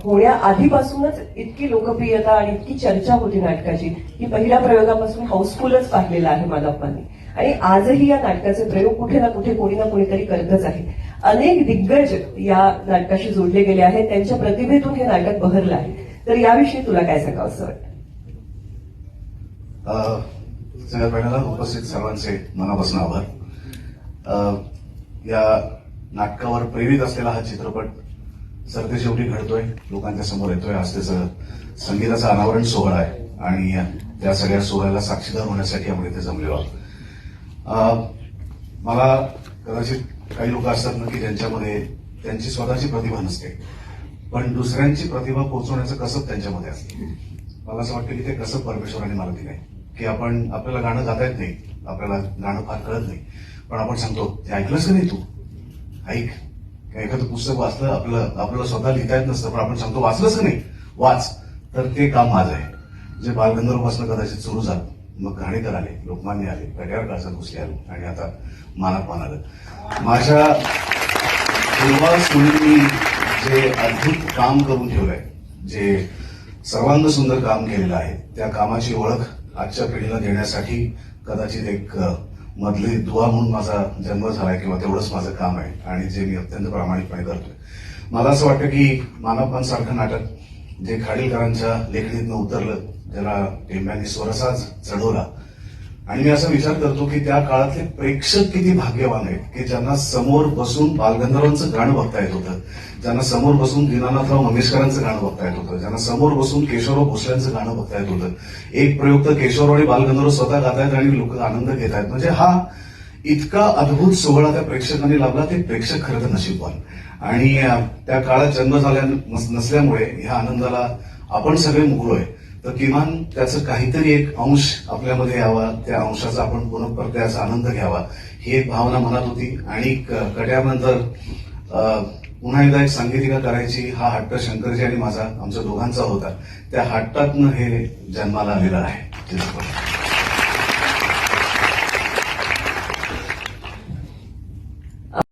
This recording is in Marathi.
होण्याआधीपासूनच इतकी लोकप्रियता आणि इतकी चर्चा होती नाटकाची की पहिल्या प्रयोगापासून हाऊसफुलच पाहिलेला आहे मालप्पांनी. आणि आजही या नाटकाचे प्रयोग कुठे ना कुठे कोणी ना कोणीतरी करतच आहे. अनेक दिग्गज या नाटकाशी जोडले गेले आहेत, त्यांच्या प्रतिभेतून हे नाटक बहरलं आहे. तर याविषयी तुला काय सांगावं असं वाटतं? सगळ्यात पहिल्यांदा उपस्थित सर्वांचे मनापासून आभार. या नाटकावर प्रेरित असलेला हा चित्रपट सरते शेवटी घडतोय, लोकांच्या समोर येतोय. आज त्याचं संगीताचा अनावरण सोहळा आहे आणि त्या सगळ्या सोहळ्याला साक्षीदार होण्यासाठी आपण इथे जमलेलो आहोत. मला कदाचित काही लोक असतात ना की ज्यांच्यामध्ये त्यांची स्वतःची प्रतिभा नसते, पण दुसऱ्यांची प्रतिभा पोहोचवण्याचं कसब त्यांच्यामध्ये असते. मला असं वाटतं की ते कसब परमेश्वराने मला दिलंय की आपल्याला गाणं गाता येत नाही, आपल्याला गाणं फार कळत नाही, पण आपण सांगतो ते ऐकलंच का नाही, तू ऐक. एखादं पुस्तक वाचलं, आपल्याला स्वतः लिहिता येत नसतं, पण आपण सांगतो वाचलंच का नाही, वाच. तर ते काम माझं आहे, जे बालगंधर्वपासून कदाचित सुरू झालं. मग घाणेकर आले, लोकमान्य आले, कट्यार काळजात घुसले आले आणि आता मानप्पान आलं. माझ्या पूर्वास मुलींनी जे अद्भुत काम करून ठेवलंय, जे सर्वांग सुंदर काम केलेलं आहे, त्या कामाची ओळख आजच्या पिढीला देण्यासाठी कदाचित एक मधली दुवा म्हणून माझा जन्म झालाय किंवा तेवढंच माझं काम आहे आणि जे मी अत्यंत प्रामाणिकपणे करतोय. मला असं वाटतं की मानप्पांसारखं नाटक जे खाडीलकरांच्या लेखणीतनं उतरलं, ज्याला टेंब्यांनी स्वरसाज चढवला, आणि मी असा विचार करतो की त्या काळातले प्रेक्षक किती भाग्यवान आहेत की ज्यांना समोर बसून बालगंधर्वांचं गाणं बघता येत होतं, ज्यांना समोर बसून दीनानाथराव मंगेशकरांचं गाणं बघता येत होतं, ज्यांना समोर बसून केशवराव भोसल्यांचं गाणं बघता येत होतं. एक प्रयोग तर केशवराव आणि बालगंधर्व स्वतः गातायत आणि लोक आनंद घेत आहेत. म्हणजे हा इतका अद्भुत सोहळा त्या प्रेक्षकांनी लाभला. ते प्रेक्षक खरं तर नशीबवान. आणि त्या काळात जन्म झाल्या नसल्यामुळे ह्या आनंदाला आपण सगळे मुकलोय. तर किमान त्याचं काहीतरी एक अंश आपल्यामध्ये यावा, त्या अंशाचा आपण पुनः त्याचा आनंद घ्यावा, ही एक भावना मनात होती. आणि कट्यारनंतर पुन्हा एकदा एक सांगीतिका करायची हा हट्ट शंकरजी आणि माझा, आमच्या दोघांचा होता. त्या हट्टातनं हे जन्माला आलेलं आहे चित्रपट.